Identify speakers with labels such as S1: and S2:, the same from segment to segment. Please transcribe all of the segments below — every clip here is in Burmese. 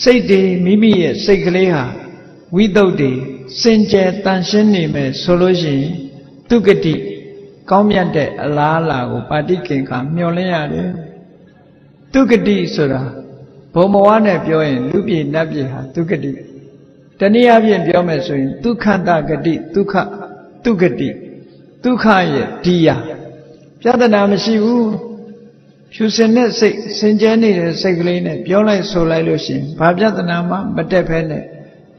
S1: စိတ်တွေမိမိရဲ့စိတ်ကလေးဟာဝိသုဒ္ဓေစင်ကြယ်တန်ရှင်းနေမယ်ဆိုလို့ရှိရင်သူဂတိကောင်းမြတ်တဲ့အလားအလာကိုပါဠိကင်္ခာမျှော်လင့်ရတယ်သူဂတိဆိုတာဘုံဘဝနဲ့ပြောရင်လူပြည်နတ်ပြည်ဟာသူဂတိတနည်းအားဖြင့်ပြောမယ်ဆိုရင်ဒုက္ခတဂတိဒုက္ခသူဂတိဒုက္ခရဲ့ဒီယာပြဿနာမရှိဘူးဖြူစင်တဲ့စိတ်စင်ကြဲနေတဲ့စိတ်ကလေးနဲ့ပြောလိုက်ဆိုလိုက်လို့ရှိရင်ဘာပြဿနာမှမတက်ဖဲနဲ့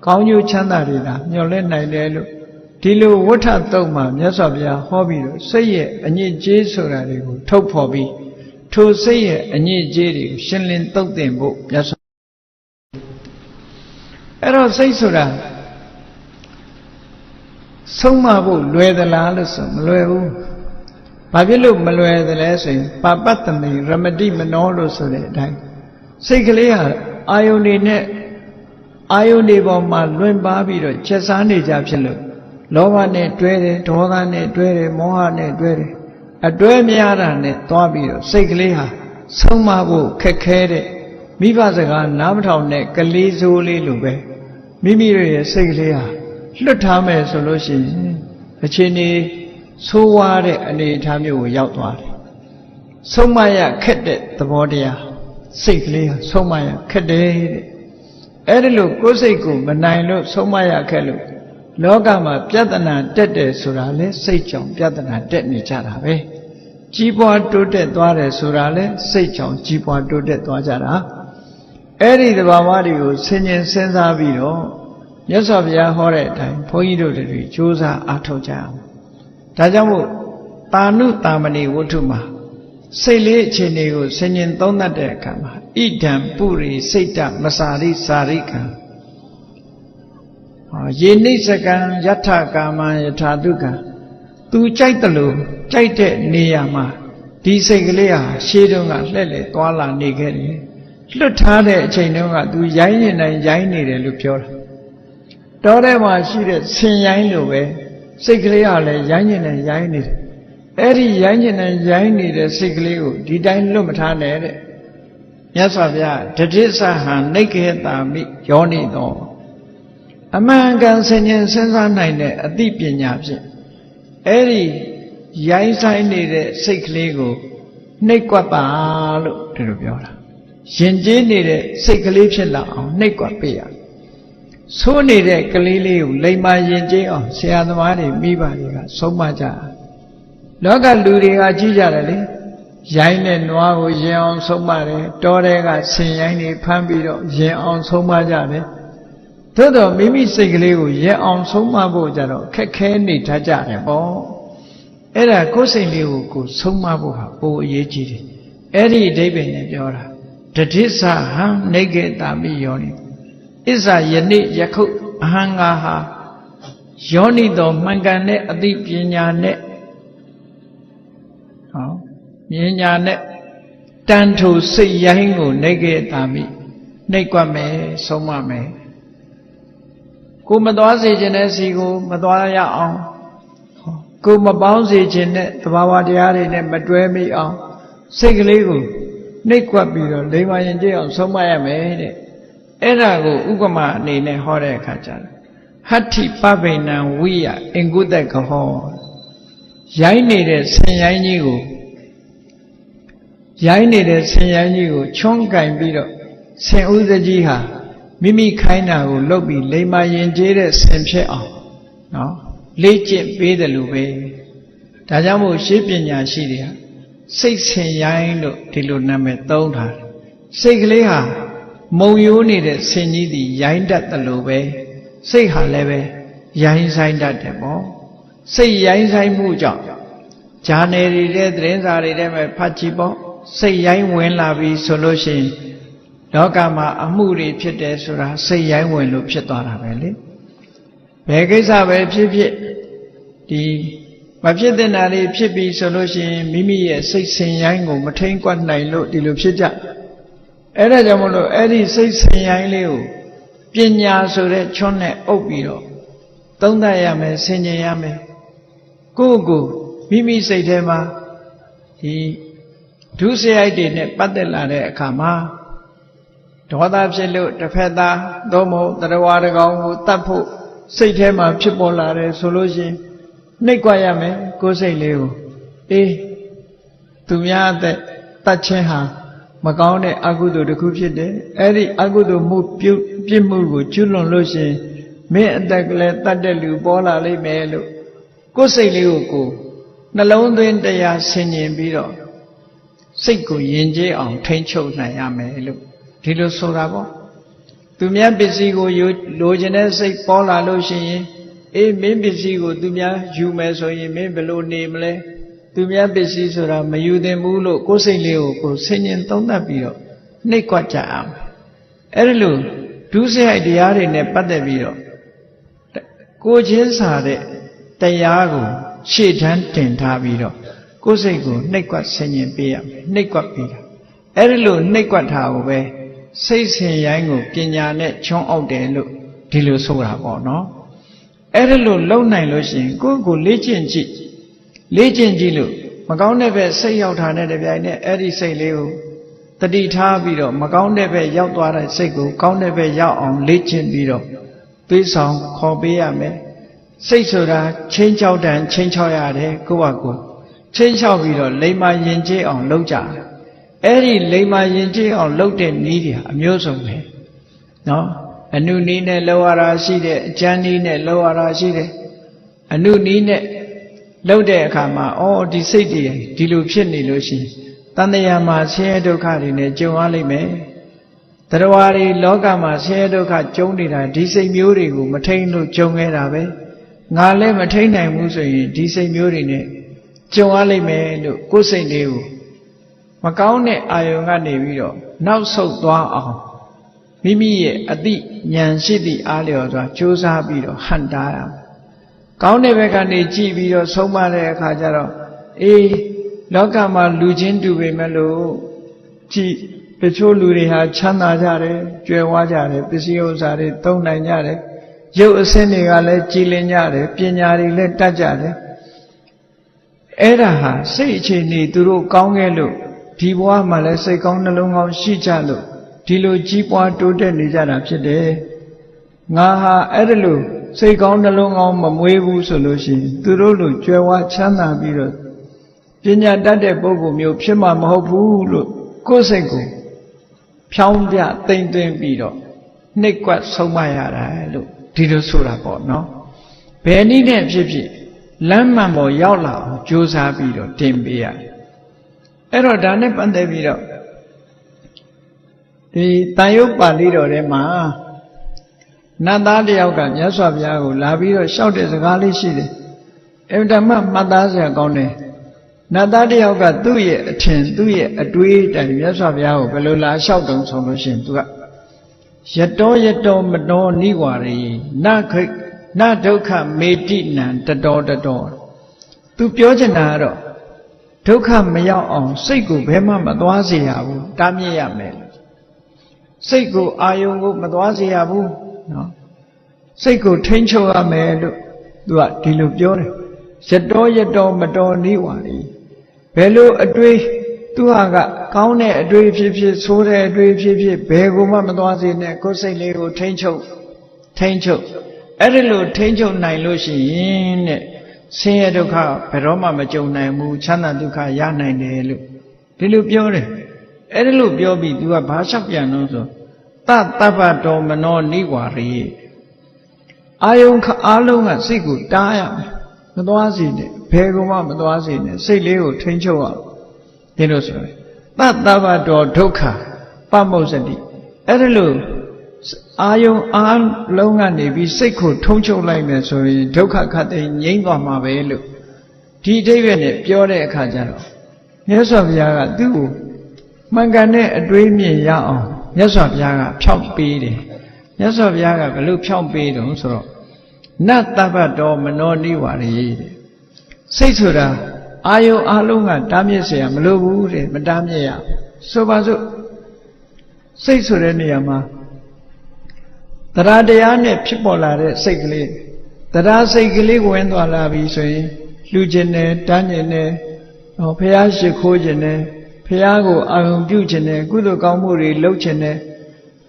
S1: ကောင်းကျိုးချမ်းသာတွေသာမျှော်လင့်နိုင်တယ်လို့ဒီလိုဝဋ္ဌတုံးမှာမြတ်စွာဘုရားဟောပြီးတော့စိတ်ရဲ့အညစ်အကြေးဆိုတာတွေကိုထုတ်ဖော်ပြီးထိုစိတ်ရဲ့အညစ်အကြေးတွေကိုရှင်းလင်းသုတ်သင်ဖို့မြတ်စွာအဲ့တော့စိတ်ဆိုတာဆုံးမဖို့လွယ်သလားလို့ဆိုမလွယ်ဘူးဘာဖြစ်လို့မလွယ်သလဲဆိုရင်ပါပတ္တမိရမတိမနောလို့ဆိုတဲ့အတိုင်းစိတ်ကလေးဟာအာယုန်တွေနဲ့အာယုန်တွေပေါ်မှာလွင်ပါပြီးတော့ချက်စားနေကြဖြစ်လို့လောဘနဲ့တွဲတယ်ဒေါသနဲ့တွဲတယ်မောဟနဲ့တွဲတယ်အတွဲများတာနဲ့သွားပြီးတော့စိတ်ကလေးဟာဆုံးမဖို့ခက်ခဲတဲ့မိဘစကားနားမထောင်တဲ့ကလေးစိုးလေးလိုပဲမိမိတို့ရဲ့စိတ်ကလေးဟာလွတ်ထားမယ်ဆိုလို့ရှိရင်အချိန်ကြီးဆိုးဝါးတဲ့အနေအထားမျိုးကိုရောက်သွားတယ်ဆုံးမရခက်တဲ့သဘောတရားစိတ်ကလေးဟာဆုံးမရခက်တယ်တဲ့အဲ့ဒီလိုကိုယ်စိတ်ကိုမနိုင်လို့ဆုံးမရခက်လို့လောကမှာပြဿနာတက်တယ်ဆိုတာလေစိတ်ကြောင့်ပြဿနာတက်နေကြတာပဲကြီးပွားတိုးတက်သွားတယ်ဆိုတာလေစိတ်ကြောင့်ကြီးပွားတိုးတက်သွားကြတာအဲ့ဒီသဘာဝတွေကိုဆင်ញင်စဉ်းစားပြီးတော့မြတ်စွာဘုရားဟောတဲ့အတိုင်းဘုန်းကြီးတို့တွေကြိုးစားအားထုတ်ကြအောင်ဒါကြောင့်မို့တာနုတာမဏိဝတ္ထုမှာစိတ်လေးအခြေအနေကိုဆင်ញင်သုံးသပ်တဲ့အခါမှာဣဒံပုရိစိတ်တမစာရိစာရိကံယေနိစ္စကံယထကာမံယထာတုကံသူကြိုက်တယ်လို့ကြိုက်တဲ့နေရာမှာဒီစိတ်ကလေးဟာရှေးတုန်းကလှည့်လေသွားလာနေခဲ့တယ်လွတ်ထားတဲ့အချိန်တုန်းကသူရိုင်းနေနိုင်ရိုင်းနေတယ်လို့ပြောတာတောထဲမှာရှိတဲ့ဆင်ရိုင်းလိုပဲစိတ်ကလေးဟာလည်းရိုင်းနေနိုင်ရိုင်းနေတယ်အဲ့ဒီရိုင်းနေနိုင်ရိုင်းနေတဲ့စိတ်ကလေးကိုဒီတိုင်းလွတ်မထားနဲ့တဲ့မြတ်စွာဘုရားတတိသဟံနိကေတာမိယောနိသောအမှန်ကန်ဆင်ញင်စဉ်းစားနိုင်တဲ့အသိပညာဖြင့်အဲ့ဒီရိုင်းဆိုင်နေတဲ့စိတ်ကလေးကိုနှိပ်ကွက်ပါလို့ဒီလိုပြောတာယဉ်ကျေးနေတဲ့စိတ်ကလေးဖြစ်လာအောင်နှိပ်ကွက်ပေးရဆိုးနေတဲ့ကလေးလေးကိုလိမ္မာယဉ်ကျေးအောင်ဆရာသမားတွေမိဘတွေကဆုံးမကြလောကလူတွေကကြည့်ကြတယ်လေရိုင်းတဲ့နွားကိုယင်အောင်ဆုံးမတယ်တောထဲကဆင်ရိုင်းတွေဖမ်းပြီးတော့ယင်အောင်ဆုံးမကြတယ်သို့တော့မိမိစိတ်ကလေးကိုရဲအောင်ဆုံးမဖို့ကြတော့ခက်ခဲနေတတ်ကြတယ်ပေါ့အဲ့ဒါကိုယ်စိတ်လေးကိုကိုဆုံးမဖို့ဟာပိုအရေးကြီးတယ်အဲ့ဒီအဓိပ္ပာယ်နဲ့ပြောတာတတိသဟံနိကေတာမိယောနိဣဇာယနေ့ယခုအဟံငါဟာယောနိတော်မှန်ကန်တဲ့အသိပညာနဲ့ပညာနဲ့တန်ထိုစိတ်ရိုင်းကိုနိကေတာမိနှိပ်ကွက်မယ်ဆုံးမမယ်ကိုမသွားစေခြင်းတဲ့စီကိုမသွားရအောင်ကိုမပေါင်းစေခြင်းတဲ့သဘာဝတရားတွေနဲ့မတွဲမိအောင်စိတ်ကလေးကိုနှိပ်ကွက်ပြီးတော့လိမ္မာရင်ကြည့်အောင်ဆုံးမရမယ်တဲ့အဲ့ဒါကိုဥပမာအနေနဲ့ဟောတဲ့အခါကျတော့ဟတ္ထိပဗိနံဝိယအင်ကုတ္တကဟောရိုင်းနေတဲ့ဆင်ရိုင်းကြီးကိုချွန်းကင်ပြီးတော့ဆင်ဥစကြီးဟာမိမိခိုင်းတာကိုလုပ်ပြီးလိမ္မာယဉ်ကျေးတဲ့ဆင်ဖြစ်အောင်နော်လေ့ကျင့်ပေးတယ်လို့ပဲဒါကြောင့်မို့ရှေးပညာရှိတွေကစိတ်ဆင်ရိုင်းလို့ဒီလိုနာမည်သုံးထားတယ်စိတ်ကလေးဟာမုံယိုးနေတဲ့ဆင်ကြီးသည်ရိုင်းတတ်တယ်လို့ပဲစိတ်ဟာလည်းပဲရိုင်းဆိုင်တတ်တယ်ပေါ့စိတ်ရိုင်းဆိုင်မှုကြောင့်ဂျာနယ်တွေတဲ့သတင်းစာတွေတဲ့မဲ့ဖတ်ကြည့်ပေါ့စိတ်ရိုင်းဝင်လာပြီဆိုလို့ရှိရင်လောကမှာအမှုတွေဖြစ်တယ်ဆိုတာစိတ်ရိုင်းဝင်လို့ဖြစ်သွားတာပဲလေဘယ်ကိစ္စပဲဖြစ်ဖြစ်ဒီမဖြစ်တဲ့နာတွေဖြစ်ပြီဆိုလို့ရှိရင်မိမိရဲ့စိတ်ဆင်ရိုင်းကိုမထိန်ကွက်နိုင်လို့ဒီလိုဖြစ်ကြအဲ့ဒါကြောင့်မလို့အဲ့ဒီစိတ်ဆင်ရိုင်းလေးကိုပညာဆိုတဲ့ချွန်းနဲ့အုပ်ပြီးတော့သုံးသပ်ရမယ်ဆင်ခြင်ရမယ်ကိုယ့်ကိုမိမိစိတ်ထဲမှာဒီဒုစရိုက်တွေနဲ့ပတ်သက်လာတဲ့အခါမှာ ဒေါသဖြစ်လို့တစ်ဖက်သားသို့မဟုတ်တရားဝါတကောင်ကိုတတ်ဖို့စိတ်ထဲမှာဖြစ်ပေါ်လာတယ်ဆိုလို့ရှိရင်နှိပ်ကွက်ရမယ်ကိုယ်စိတ်လေးကိုအေးသူများအသက်တတ်ခြင်းဟာမကောင်းတဲ့အကုသိုလ်တစ်ခုဖြစ်တယ်အဲ့ဒီအကုသိုလ်မှုပြစ်မှုကိုကျွလွန်လို့ရှိရင်မင်းအသက်ကလေးတတ်တဲ့လူပေါ်လာလိမ့်မယ်လို့ကိုယ်စိတ်လေးကိုနှလုံးသွင်းတရားဆင်ញင်ပြီးတော့စိတ်ကိုယဉ်ကျေးအောင်ထိန်းချုပ်နိုင်ရမယ်လို့ဒီလိုဆိုတာပေါ့သူများပစ္စည်းကိုလိုချင်တဲ့စိတ်ပေါ်လာလို့ရှိရင်အေးမင်းပစ္စည်းကိုသူများယူမယ်ဆိုရင်မင်းဘယ်လိုနေမလဲသူများပစ္စည်းဆိုတာမယူသင့်ဘူးလို့ကိုယ်စိတ်လေးကိုဆင်ញင်သုံးသပ်ပြီးတော့နှိပ်ကွက်ကြအောင်အဲ့ဒီလိုဒုစရိုက်တရားတွေနဲ့ပတ်သက်ပြီးတော့ကိုချင်းစာတဲ့တရားကိုရှေ့တန်းတင်ထားပြီးတော့ကိုယ်စိတ်ကိုနှိပ်ကွက်ဆင်ញင်ပေးရမယ်နှိပ်ကွက်ပေးတာအဲ့ဒီလိုနှိပ်ကွက်ထားကိုပဲစိတ်ဆင်ရိုင်းကိုပညာနဲ့ချွန်းအောင်တယ်လို့ဒီလိုဆိုတာပေါ့နော်အဲ့ဒီလိုလုံနိုင်လို့ရှိရင်ကိုယ့်ကိုလေ့ကျင့်ကြည့်လို့မကောင်းတဲ့ဘက်စိတ်ရောက်တာနဲ့တပြိုင်နက်အဲ့ဒီစိတ်လေးကိုတတိထားပြီးတော့မကောင်းတဲ့ဘက်ရောက်သွားတဲ့စိတ်ကိုကောင်းတဲ့ဘက်ရောက်အောင်လေ့ကျင့်ပြီးတော့သွေးဆောင်ခေါ်ပေးရမယ်စိတ်ဆိုတာချင်းချောက်တန်ချင်းချောက်ရတယ်ကိုယ့်ဟာကိုယ်ချင်းချောက်ပြီးတော့လိမ္မာယဉ်ကျေးအောင်လုပ်ကြအဲ့ဒီလိမ္မာယဉ်ကျေးအောင်လုပ်တဲ့နည်းတွေအမျိုးစုံပဲနော်အနုနည်းနဲ့လောက်ရတာရှိတယ်အကျမ်းနည်းနဲ့လောက်ရတာရှိတယ်အနုနည်းနဲ့လောက်တဲ့အခါမှာဒီစိတ်တွေဒီလိုဖြစ်နေလို့ရှိရင်တန်တရားမှာဆင်းရဲဒုက္ခတွေနဲ့ကြုံရလိမ့်မယ်တရားဝါတွေလောကမှာဆင်းရဲဒုက္ခကြုံနေတာဒီစိတ်မျိုးတွေကိုမထိန်လို့ကြုံခဲ့တာပဲငါလည်းမထိန်နိုင်ဘူးဆိုရင်ဒီစိတ်မျိုးတွေနဲ့ကြုံရလိမ့်မယ်လို့ကိုယ်စိတ်လေးကိုမကောင်းတဲ့အာယုံကနေပြီးတော့နောက်ဆုတ်သွားအောင်မိမိရဲ့အသိဉာဏ်ရှိသည့်အားလျော်စွာကြိုးစားပြီးတော့ဟန်တားရမယ်။ကောင်းတဲ့ဘက်ကနေကြည့်ပြီးတော့ဆုံးမတဲ့အခါကျတော့အေးလောကမှာလူချင်းတူပေမဲ့လို့ကြည်တချို့လူတွေဟာချမ်းသာကြတယ်ကြွယ်ဝကြတယ်ပစ္စည်းဥစ္စာတွေသုံးနိုင်ကြတယ်ရုပ်အဆင်းတွေကလည်းကြည်လင်ကြတယ်ပညာတွေလည်းတတ်ကြတယ်အဲ့ဒါဟာစိတ်အခြေအနေသူတို့ကောင်းခဲ့လို့ဒီဘဝမှာလည်းစိတ်ကောင်းနှလုံးကောင်းရှိကြလို့ဒီလိုကြီးပွားတိုးတက်နေကြတာဖြစ်တယ်ငါဟာအဲ့ဒါလို့စိတ်ကောင်းနှလုံးကောင်းမမွေးဘူးဆိုလို့ရှိရင်သူတို့လိုကြွယ်ဝချမ်းသာပြီးတော့ပညာတတ်တဲ့ပုဂ္ဂိုလ်မျိုးဖြစ်မှာမဟုတ်ဘူးလို့ကိုယ်စိတ်ကိုဖြောင်းပြတိမ်သွင်းပြီးတော့နှိပ်ကွက်ဆုံးမရတာလို့ဒီလိုဆိုတာပေါ့နော်ဘယ်နည်းနဲ့ဖြစ်ဖြစ်လမ်းမှန်ပေါ်ရောက်လာအောင်ကြိုးစားပြီးတော့တင်ပေးရတယ်အဲ့တော့ဒါနဲ့ပတ်သက်ပြီးတော့ဒီတန်ရုပ်ပါဠိတော်ထဲမှာနတ်သားတယောက်ကမြတ်စွာဘုရားကိုလာပြီးတော့လျှောက်တဲ့စကားလေးရှိတယ်အင်တာမမှတ်သားစရာကောင်းတယ်နတ်သားတယောက်ကသူ့ရဲ့အထင်သူ့ရဲ့အတွေးတိုင်မြတ်စွာဘုရားကိုဘယ်လိုလာလျှောက်တုံဆိုလို့ရှိရင်သူကယတောယတောမတောနိဝါရေနဒုက္ခမေတိနံတတော်သူပြောချင်တာကတော့ဒုက္ခမရောက်အောင်စိတ်ကိုဘယ်မှမသွားစေရဘူးတားမြစ်ရမယ်စိတ်ကိုအာယုံကိုမသွားစေရဘူးနော်စိတ်ကိုထိန်းချုပ်ရမယ်လို့သူကဒီလိုပြောတယ်ယတောမတော်နိဝါရီဘယ်လိုအတွေးသူဟာကကောင်းတဲ့အတွေးဖြစ်ဖြစ်ဆိုးတဲ့အတွေးဖြစ်ဖြစ်ဘယ်ကိုမှမသွားစေနဲ့ကိုယ်စိတ်လေးကိုထိန်းချုပ်အဲ့ဒီလိုထိန်းချုပ်နိုင်လို့ရှိရင်တဲ့ဆင်းရဲဒုက္ခဘယ်တော့မှမကြုံနိုင်ဘူးချမ်းသာဒုက္ခရနိုင်တယ်လို့ဒီလိုပြောတယ်အဲ့ဒီလိုပြောပြီးသူကဘာလျှောက်ပြန်လို့ဆိုတတပ္ပတောမနောနိဝါရေအာယုံအားလုံးကစိတ်ကိုတားရမယ်မသွားစေနဲ့ဘယ်ကောမှမသွားစေနဲ့စိတ်လေးကိုထိန်းချုပ်အောင်ဒီလိုဆိုရင်တတပ္ပတောဒုက္ခပမုစ္စတိအဲ့ဒီလိုအာယုံအားလုံးကနေပြီးစိတ်ကိုထုံးချုပ်လိုက်မယ်ဆိုရင်ဒုက္ခခတ်သိငြိမ်းသွားမှာပဲလို့ဒီအဓိပ္ပာယ်နဲ့ပြောတဲ့အခါကျတော့မြတ်စွာဘုရားကသူ့ကိုမှန်ကန်တဲ့အတွေးမြင်ရအောင်မြတ်စွာဘုရားကဖြောင့်ပေးတယ်မြတ်စွာဘုရားကဘယ်လိုဖြောင့်ပေးတုံးဆိုတော့နတ္တပ္ပတောမနောနိဝါရေတဲ့စိတ်ဆိုတာအာယုံအားလုံးကတားမြစ်เสียမလိုဘူးတဲ့မတားမြစ်ရဆိုပါစို့စိတ်ဆိုတဲ့နေရာမှာတရားတရားနဲ့ဖြစ်ပေါ်လာတဲ့စိတ်ကလေးတရားစိတ်ကလေးဝင်သွားလာပြီဆိုရင်လှူခြင်းနဲ့တန်းခြင်းနဲ့ဘုရားရှိခိုးခြင်းနဲ့ဘုရားကိုအာရုံပြုခြင်းနဲ့ကုသိုလ်ကောင်းမှုတွေလုပ်ခြင်းနဲ့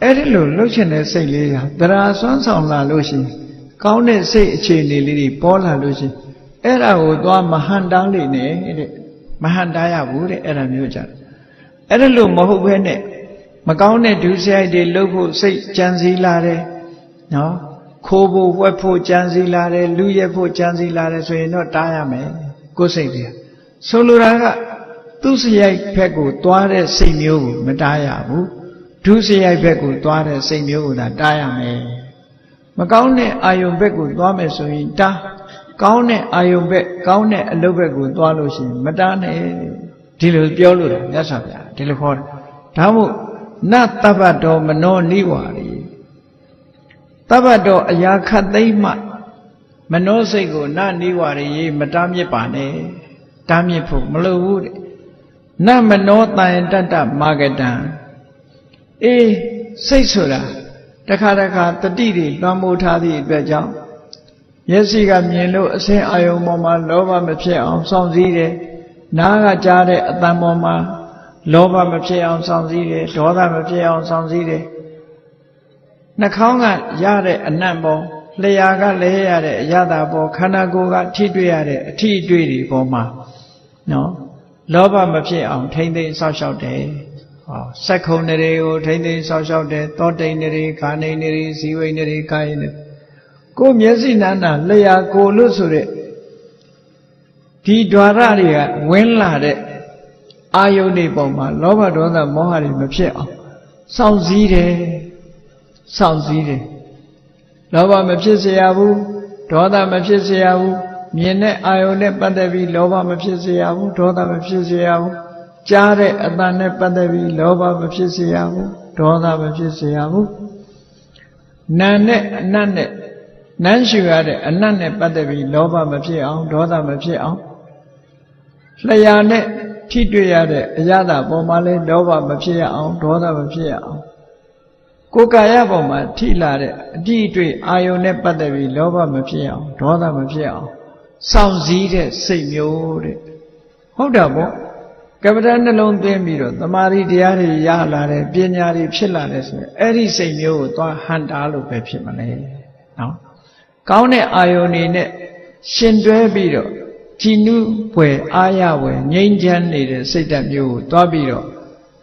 S1: အဲ့ဒီလိုလှုပ်ရှင်တဲ့စိတ်လေးဟာတရားစွမ်းဆောင်လာလို့ရှိရင်ကောင်းတဲ့စိတ်အခြေအနေလေးတွေပေါ်လာလို့ရှိရင်အဲ့ဒါကိုသွားမဟန်တားလိမ့်နဲ့တဲ့မဟန်တားရဘူးတဲ့အဲ့ဒါမျိုးကြအဲ့ဒါလို့မဟုတ်ဘဲနဲ့မကောင်းတဲ့ဒုစရိုက်တွေလှုပ်ဖို့စိတ်ကြံစည်လာတယ်နော်ခိုးဖို့ဝှက်ဖို့ကြံစည်လာတယ်လူရက်ဖို့ကြံစည်လာတယ်ဆိုရင်တော့တားရမယ်ကိုယ်စိတ်တွေဆိုလိုတာကသူစရိုက်ဘက်ကိုသွားတဲ့စိတ်မျိုးကိုမတားရဘူးဒုစရိုက်ဘက်ကိုသွားတဲ့စိတ်မျိုးကိုသာတားရမယ်မကောင်းတဲ့အာယုံဘက်ကိုသွားမယ်ဆိုရင်တားကောင်းတဲ့အာယုံဘက်ကောင်းတဲ့အလုပ်ဘက်ကိုသွားလို့ရှိရင်မတားနဲ့ဒီလိုပြောလို့တယ်မြတ်စွာဘုရားဒီလိုခေါ်တယ်ဒါမို့နတ္တပ္ပတောမနောနိဝါရီတပ္ပတောအရာခတ်သိမ့်မှမနောစိတ်ကိုနနိဝါရီမတားမြစ်ပါနဲ့တားမြစ်ဖို့မလိုဘူးတဲ့နမနောတန်တတ္တမာဂတံအေးစိတ်ဆိုတာတခါတခါတတိတွေလွှမ်းမိုးထားသည့်အတွက်ကြောင့်မျက်စိကမြင်လို့အစင်းအာယုံပေါ်မှာလောဘမဖြစ်အောင်စောင့်စည်းတယ်နားကကြားတဲ့အသံပေါ်မှာလောဘမဖြစ်အောင်စောင့်စည်းတယ်ဒေါသမဖြစ်အောင်စောင့်စည်းတယ်နှာခေါင်းကရတဲ့အနံ့ပေါ်လျှာကလဲရတဲ့အရသာပေါ်ခန္ဓာကိုယ်ကထိတွေ့ရတဲ့အထိအတွေ့တွေပေါ်မှာနော်လောဘမဖြစ်အောင်ထိမ့်သိမ်းဆောက်ရှောက်တယ်ဟောစက္ခုံတွေကိုထိမ့်သိမ်းဆောက်ရှောက်တယ်သောတိန်တွေခါနေတွေဇီဝိန်တွေကာယနေကိုယ်မျက်စိနာနာလျှာကိုယ်လို့ဆိုတဲ့ဒီ द्वार တွေကဝင်လာတဲ့အာယုန်တွေပေါ်မှာလောဘဒေါသမောဟတွေမဖြစ်အောင်စောင့်စည်းတယ်စောင့်စည်းတယ်လောဘမဖြစ်เสียဘူးဒေါသမဖြစ်เสียဘူးမြင်တဲ့အာယုန်နဲ့ပတ်သက်ပြီးလောဘမဖြစ်เสียဘူးဒေါသမဖြစ်เสียဘူးကြားတဲ့အတန်နဲ့ပတ်သက်ပြီးလောဘမဖြစ်เสียဘူးဒေါသမဖြစ်เสียဘူးနာနဲ့အနတ်နဲ့နမ်းရှူရတဲ့အနတ်နဲ့ပတ်သက်ပြီးလောဘမဖြစ်အောင်ဒေါသမဖြစ်အောင်လျှာနဲ့ထိတွေ့ရတဲ့အရာသာပေါ်မှာလဲလောဘမဖြစ်ရအောင်ဒေါသမဖြစ်ရအောင်ကိုယ်ကာယပေါ်မှာထိလာတဲ့အတိအတွေ့အာယုန်နဲ့ပတ်သက်ပြီးလောဘမဖြစ်အောင်ဒေါသမဖြစ်အောင်စောင့်စည်းတဲ့စိတ်မျိုးတဲ့ဟုတ်တာပေါ့ကပ္ပဋ္ဌာန်းနှလုံးသွင်းပြီးတော့သမာဓိတရားတွေရလာတယ်ပညာတွေဖြစ်လာတယ်ဆိုရင်အဲ့ဒီစိတ်မျိုးကိုသွားဟန်တာလို့ပဲဖြစ်မလဲနော်ကောင်းတဲ့အာယုန်တွေနဲ့ရှင်တွဲပြီးတော့ကြည်နုဖွယ်အားရဖွယ်ငြိမ်းချမ်းနေတဲ့စိတ်ဓာတ်မျိုးကိုသွားပြီးတော့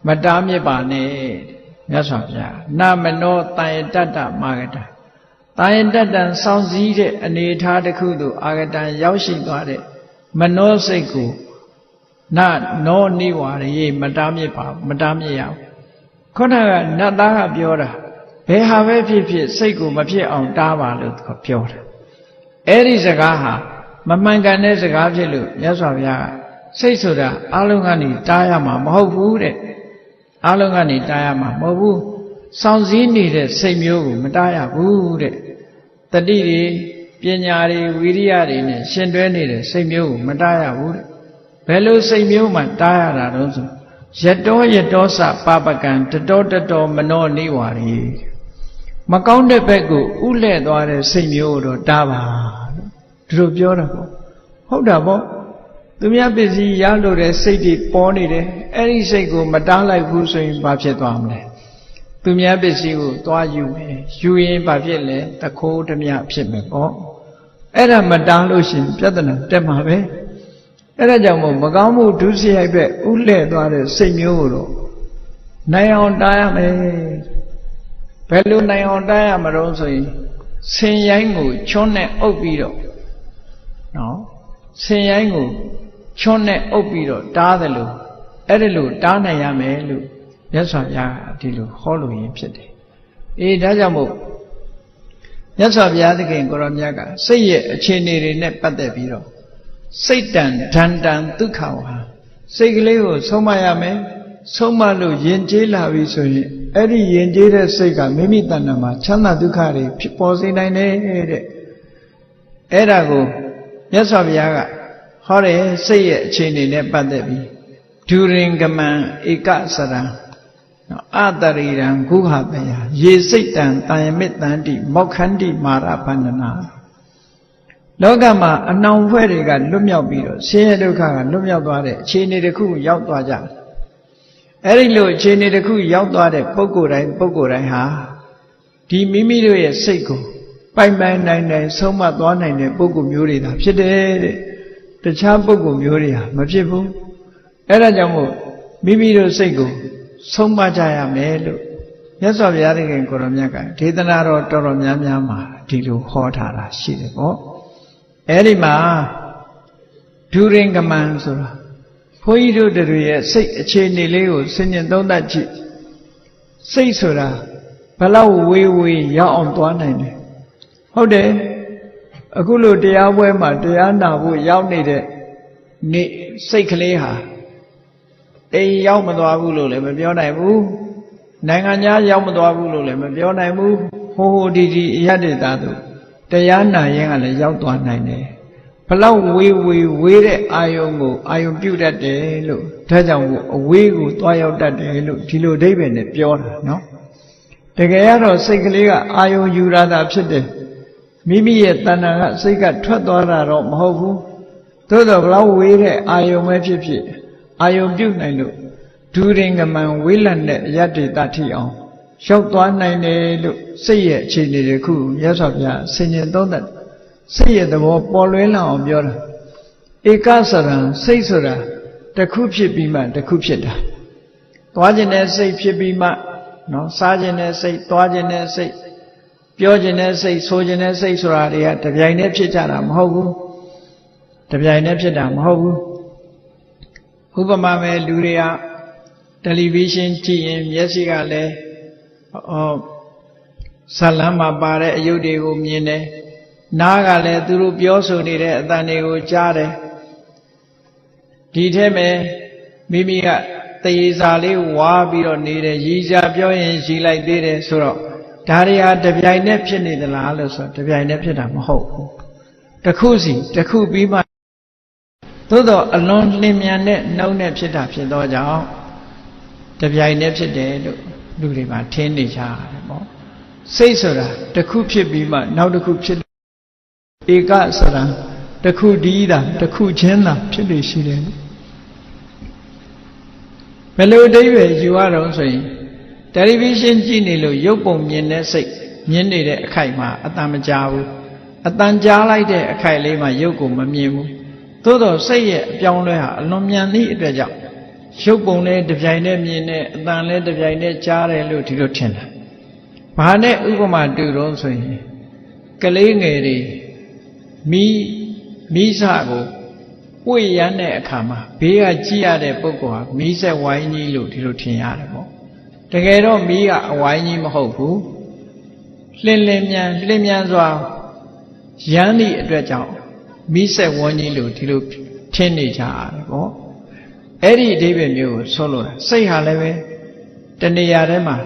S1: မတားမြစ်ပါနဲ့မြတ်စွာဘုရားနမနောတန်တတ္တမာဂတံတန်တတ္တံစောင့်စည်းတဲ့အနေအထားတစ်ခုသို့အာဂတံရောက်ရှိသွားတဲ့မနောစိတ်ကိုနနောနိဝါရေမတားမြစ်ပါမတားမြစ်ရဘူးခုနကနတ်သားကပြောတာဘယ်ဟာပဲဖြစ်ဖြစ်စိတ်ကိုမဖြစ်အောင်တားပါလို့ပြောတာအဲ့ဒီစကားဟာမမှန်ကန်တဲ့စကားဖြစ်လို့မြတ်စွာဘုရားကစိတ်ဆိုတာအလုံးကနေတားရမှာမဟုတ်ဘူးတဲ့အလုံးကနေတားရမှာမဟုတ်ဘူးစောင့်စည်းနေတဲ့စိတ်မျိုးကိုမတားရဘူးတဲ့တတိတွေပညာတွေဝိရိယတွေနဲ့ရှင်တွဲနေတဲ့စိတ်မျိုးကိုမတားရဘူးတဲ့ဘယ်လိုစိတ်မျိုးမှတားရတာတော့ဆိုယတောယတောစပပကံတတောတတောမနောနိဝါရီမကောင်းတဲ့ဘက်ကိုဥလဲ့သွားတဲ့စိတ်မျိုးတော့တားပါလို့ဒီလိုပြောတာပေါ့ဟုတ်တာပေါ့သူများပစ္စည်းရလို့တဲ့စိတ်တွေပေါ်နေတယ်အဲ့ဒီစိတ်ကိုမတားလိုက်ဘူးဆိုရင်ဘာဖြစ်သွားမလဲသူများပစ္စည်းကိုသွားယူမယ်ယူရင်ဘာဖြစ်လဲတခိုးဓမြဖြစ်မယ်ပေါ့အဲ့ဒါမတားလို့ရှိရင်ပြဿနာတက်မှာပဲအဲ့ဒါကြောင့်မို့မကောင်းမှုဒုစရိုက်ပဲဥလဲ့သွားတဲ့စိတ်မျိုးကိုတော့နိုင်အောင်တားရမယ်ဘယ်လိုနိုင်အောင်တားရမလို့ဆိုရင်ဆင်ရိုင်းကိုချွန်းနဲ့အုပ်ပြီးတော့နော်ဆင်ရိုင်းကိုချွန်းနဲ့အုပ်ပြီးတော့တားတယ်လို့အဲ့ဒီလိုတားနိုင်ရမယ်လို့မြတ်စွာဘုရားဒီလိုဟောလို့ရင်ဖြစ်တယ်အေးဒါကြောင့်မို့မြတ်စွာဘုရားသခင်ကိုရောမြတ်ကစိတ်ရဲ့အခြေအနေတွေနဲ့ပတ်သက်ပြီးတော့စိတ်တန်ဓာန်တန်ဒုက္ခဝါစိတ်ကလေးကိုဆုံးမရမယ်ဆုံးမလို့ယဉ်ကျေးလာပြီဆိုရင်အဲ့ဒီယဉ်ကျေးတဲ့စိတ်ကမိမိတဏ္ဍာမှာချမ်းသာဒုက္ခတွေဖြစ်ပေါ်စေနိုင်တယ်တဲ့အဲ့ဒါကိုမြတ်စွာဘုရားကဟောတယ်စိတ်ရဲ့အခြေအနေနဲ့ပတ်သက်ပြီးဒုရင်ကမံဧကစရံအတရိရံဂုဟတယရေစိတ်တံတန်ယမိတန္တိမောက္ခန္တိမာရဗန္ဒနာလောကမှာအနှောင်ဖွဲ့တွေကလွတ်မြောက်ပြီးတော့ဆင်းရဲဒုက္ခကလွတ်မြောက်သွားတဲ့အခြေအနေတစ်ခုရောက်သွားကြတယ် အဲ့ဒီလိုအခြေအနေတစ်ခုရောက်သွားတဲ့ပုဂ္ဂိုလ်တိုင်းဟာဒီမိမိတို့ရဲ့စိတ်ကိုပိုင်ပိုင်နိုင်နိုင်ဆုံးမသွားနိုင်တဲ့ပုဂ္ဂိုလ်မျိုးတွေသာဖြစ်တယ်တဲ့တခြားပုဂ္ဂိုလ်မျိုးတွေဟာမဖြစ်ဘူးအဲ့ဒါကြောင့်မို့မိမိတို့စိတ်ကိုဆုံးမကြရမယ်လို့မြတ်စွာဘုရားသခင်ကိုရောမြတ်ကဒေသနာတော်တော်တော်များများမှာဒီလိုဟောထားတာရှိတယ်ပေါ့အဲ့ဒီမှာဒုရင်ကမန်ဆိုတာဘုန်းကြီးတို့တွေရဲ့စိတ်အခြေအနေလေးကိုစဉ်းကျင်သုံးသပ်ကြည့်စိတ်ဆိုတာဘလောက်ဝေးရောက်အောင်သွားနိုင်တယ်ဟုတ်တယ်အခုလိုတရားပွဲမှာတရားနာဖို့ရောက်နေတဲ့နေ့စိတ်ကလေးဟာအိမ်ရောက်မသွားဘူးလို့လည်းမပြောနိုင်ဘူးနိုင်ငံခြားရောက်မသွားဘူးလို့လည်းမပြောနိုင်ဘူးဟိုဒီအရတ္တသာသူတရားနာရင်ကလည်းရောက်သွားနိုင်တယ်ဘလောက်ဝေးတဲ့အာယုံကိုအာယုံပြုတ်တတ်တယ်လို့ဒါကြောင့်အဝေးကိုသွားရောက်တတ်တယ်လို့ဒီလိုအဓိပ္ပာယ်နဲ့ပြောတာနော်တကယ်ကတော့စိတ်ကလေးကအာယုံယူရတာဖြစ်တယ်မိမိရဲ့တဏ္ဍာကစိတ်ကထွက်သွားတာတော့မဟုတ်ဘူးသို့တော့ဘလောက်ဝေးတဲ့အာယုံပဲဖြစ်ဖြစ်အာယုံပြုတ်နိုင်လို့ဒုရင်ကမန်ဝေးလံတဲ့အယတ္တိတထိအောင်ရောက်သွားနိုင်တယ်လို့စိတ်ရဲ့အခြေအနေတစ်ခုမြတ်စွာဘုရားဆင်ញင်သုံးသပ်စိတ်ရဲ့သဘောပေါ်လွင်လာအောင်ပြောတာဧကစရံစိတ်ဆိုတာတစ်ခုဖြစ်ပြီးမှတစ်ခုဖြစ်တာသွားခြင်းနဲ့စိတ်ဖြစ်ပြီးမှနော်စားခြင်းနဲ့စိတ်သွားခြင်းနဲ့စိတ်ပြောခြင်းနဲ့စိတ်ဆိုခြင်းနဲ့စိတ်ဆိုတာတွေကတပြိုင်တည်းဖြစ်ကြတာမဟုတ်ဘူးတပြိုင်တည်းဖြစ်တာမဟုတ်ဘူးဥပမာပဲလူတွေကတယ်လီဗီရှင်းကြည့်ရင်မျက်စိကလည်းဇာတ်လမ်းမှာပါတဲ့အယုတ်တွေကိုမြင်တယ်နားကလည်းသူတို့ပြောဆိုနေတဲ့အသံတွေကိုကြားတယ်ဒီထဲမှာမိမိကသေစာလေးဝါပြီးတော့နေတယ်ရည်စာပြောရင်ရည်လိုက်သေးတယ်ဆိုတော့ဒါတွေဟာတပြိုင်တည်းဖြစ်နေသလားလို့ဆိုတပြိုင်တည်းဖြစ်တာမဟုတ်ဘူးတစ်ခုစီတစ်ခုပြီးမှသို့တော့အလွန်လင်းမြန်တဲ့နှုံနဲ့ဖြစ်တာဖြစ်သောကြောင့်တပြိုင်တည်းဖြစ်တယ်လို့လူတွေမှာထင်နေကြတယ်ပေါ့စိတ်ဆိုတာတစ်ခုဖြစ်ပြီးမှနောက်တစ်ခုဖြစ်ဧကဆိုတာတစ်ခုတည်းသာတစ်ခုချင်းသာဖြစ်လို့ရှိတယ်ဘယ်လိုအဓိပ္ပာယ်ယူရတော့ဆိုရင်တယ်လီဗီရှင်းကြည့်နေလို့ရုပ်ပုံမြင်တဲ့စိတ်မြင်နေတဲ့အခိုက်မှာအတန်မကြားဘူးအတန်ကြားလိုက်တဲ့အခိုက်လေးမှာရုပ်ကိုမမြင်ဘူးသို့တော့စိတ်ရဲ့အပြောင်းလဲဟာအလွန်မြန်သည့်အတွက်ကြောင့်ရုပ်ပုံလည်းတစ်ပြိုင်တည်းမြင်တယ်အတန်လည်းတစ်ပြိုင်တည်းကြားတယ်လို့ဒီလိုထင်တာဘာနဲ့ဥပမာတူတော့ဆိုရင်ကလေးငယ်တွေမိစကိုပွေရမ်းတဲ့အခါမှာဘေးကကြည့်ရတဲ့ပုဂ္ဂိုလ်ဟာမီးဆက်ဝိုင်းကြီးလို့ဒီလိုထင်ရတယ်ပေါ့တကယ်တော့မီးကအဝိုင်းကြီးမဟုတ်ဘူးလင်းမြန်စွာရမ်းသည့်အတွက်ကြောင့်မီးဆက်ဝန်းကြီးလို့ဒီလိုထင်နေကြရတယ်ပေါ့အဲ့ဒီအဓိပ္ပာယ်မျိုးကိုဆိုလို့စိတ်ဟာလည်းပဲတဏှာထဲမှာ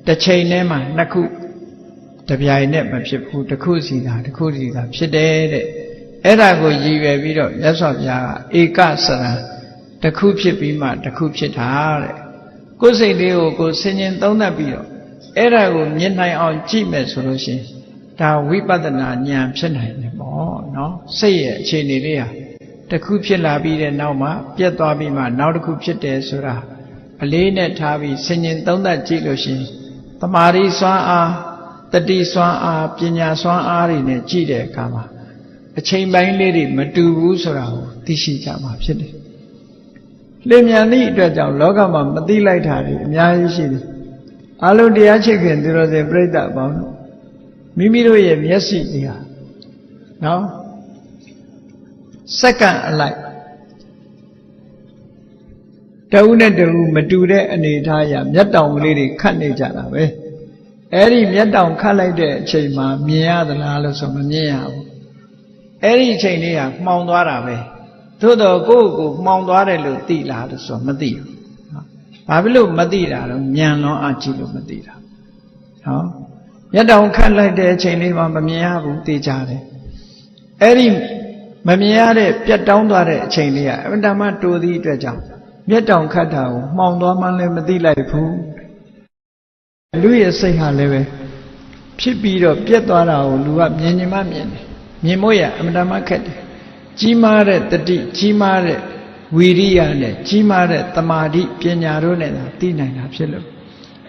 S1: တစ်ချိန်ထဲမှာနှစ်ခုတပြိုင်နဲ့မဖြစ်ဘူးတစ်ခုစီတာဖြစ်တယ်တဲ့အဲ့ဒါကိုရည်ရွယ်ပြီးတော့မြတ်စွာဘုရားကဧကစရံတစ်ခုဖြစ်ပြီးမှတစ်ခုဖြစ်တာတဲ့ကိုယ်စိတ်လေးကိုကိုယ်ဆင်ញင်သုံးသပ်ပြီးတော့အဲ့ဒါကိုမြင်နိုင်အောင်ကြည့်မယ်ဆိုလို့ရှိရင်ဒါဝိပဿနာဉာဏ်ဖြစ်နိုင်တယ်ပေါ့နော်စိတ်ရဲ့အခြေအနေလေးဟာတစ်ခုဖြစ်လာပြီးတဲ့နောက်မှာပြတ်သွားပြီးမှနောက်တစ်ခုဖြစ်တယ်ဆိုတာအလေးနဲ့ထားပြီးဆင်ញင်သုံးသပ်ကြည့်လို့ရှိရင်တမာရီစွမ်းအားတတိစွမ်းအားပညာစွမ်းအားတွေနဲ့ကြည့်တဲ့အခါမှာအချိန်ပိုင်းလေးတွေမတူဘူးဆိုတာကိုသိရှိကြမှာဖြစ်တယ်။လျင်မြန်သည့်အတွက်ကြောင့်လောကမှာမသိလိုက်တာတွေအများကြီးရှိတယ်။အလုံးတရားချစ်ခင်သူတော်စင်ပြိဿအပေါင်းတို့မိမိတို့ရဲ့မျက်စိတွေဟာနော်စက္ကန့်အလိုက်တဦးနဲ့တဦးမတူတဲ့အနေအထားအရမျက်တောင်ကလေးတွေခတ်နေကြတာပဲအဲ့ဒီမျက်တောင်ခတ်လိုက်တဲ့အချိန်မှာမြင်ရသလားလို့ဆိုမမြင်ရဘူးအဲ့ဒီအချိန်လေးကမှောင်သွားတာပဲသို့တော့ကိုယ့်ကိုမှောင်သွားတယ်လို့သိလားလို့ဆိုမသိဘူးဘာဖြစ်လို့မသိတာတော့ဉာဏ်လွန်အားကြီးလို့မသိတာဟောမျက်တောင်ခတ်လိုက်တဲ့အချိန်လေးမှာမမြင်ရဘူးသိကြတယ်အဲ့ဒီမမြင်ရတဲ့ပြတ်တောင်းသွားတဲ့အချိန်လေးကအမှန်တမ်းတိုးသည့်အတွက်ကြောင့်မျက်တောင်ခတ်တာကိုမှောင်သွားမှလည်းမသိလိုက်ဘူးလူရဲ့စိတ်ဟာလည်းပဲဖြစ်ပြီးတော့ပြတ်သွားတာကိုလူကမြင်မြင်မှမြင်တယ်မြင်မို့ရအမှန်တမ်းခက်တယ်ကြီးမားတဲ့တတိကြီးမားတဲ့ ဝီရိယနဲ့ကြီးမားတဲ့တမာတိပညာတို့နဲ့သာသိနိုင်တာဖြစ်လို့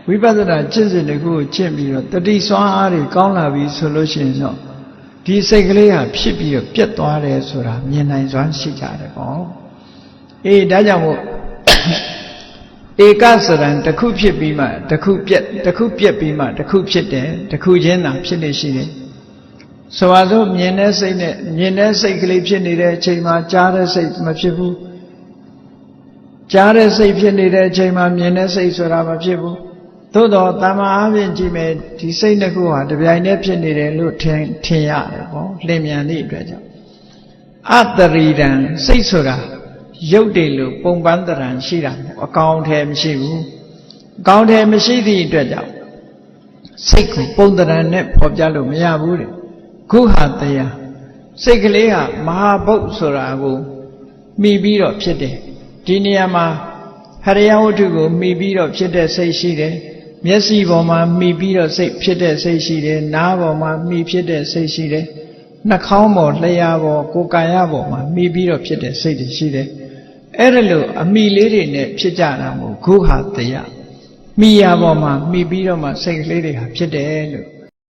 S1: ဝိပဿနာကျင့်စဉ်တစ်ခုကိုကျင့်ပြီးတော့တတိစွမ်းအားတွေကောင်းလာပြီဆိုလို့ရှိရင်တော့ဒီစိတ်ကလေးဟာဖြစ်ပြီးတော့ပြတ်သွားတယ်ဆိုတာမြင်နိုင်စွမ်းရှိကြတယ်ပေါ့အေးဒါကြောင့်မို့ဧကစရံတစ်ခုဖြစ်ပြီးမှတစ်ခုပြက်ပြီးမှတစ်ခုဖြစ်တယ်တစ်ခုချင်းသာဖြစ်နေရှိတယ်ဆိုပါစို့မြင်တဲ့စိတ်နဲ့မြင်တဲ့စိတ်ကလေးဖြစ်နေတဲ့အချိန်မှာကြားတဲ့စိတ်မဖြစ်ဘူးကြားတဲ့စိတ်ဖြစ်နေတဲ့အချိန်မှာမြင်တဲ့စိတ်ဆိုတာမဖြစ်ဘူးသို့တော့တမ္မာအပြင်ကြည့်မယ်ဒီစိတ်နှစ်ခုဟာတစ်ပြိုင်တည်းဖြစ်နေတယ်လို့ထင်ရတယ်ပေါ့လင်မြန်သည့်အတွက်ကြောင့်အတရိဒံစိတ်ဆိုတာရုပ်တည်လို့ပုံပန်းတရံရှိတာအကောင်ထဲမရှိဘူးအကောင်ထဲမရှိသည့်အတွက်ကြောင့်စိတ်ကိုပုံတရံနဲ့ဖော်ပြလို့မရဘူးတဲ့ခုဟာတရားစိတ်ကလေးဟာမဟာဘုတ်ဆိုတာကိုမှီပြီးတော့ဖြစ်တယ်ဒီနေရာမှာဟရိယဝတ္ထုကိုမှီပြီးတော့ဖြစ်တဲ့စိတ်ရှိတယ်မျက်စိပေါ်မှာမှီပြီးတော့စိတ်ဖြစ်တဲ့စိတ်ရှိတယ်နားပေါ်မှာမှီဖြစ်တဲ့စိတ်ရှိတယ်နှာခေါင်းပေါ်လျှာပေါ်ကိုယ်ကာယပေါ်မှာမှီပြီးတော့ဖြစ်တဲ့စိတ်တွေရှိတယ်အဲ့ဒါလို့အမိလေးတွေနဲ့ဖြစ်ကြတာမို့ခုဟာတရားမိယာပေါ်မှာမှီပြီးတော့မှစိတ်ကလေးတွေဟာဖြစ်တယ်လို့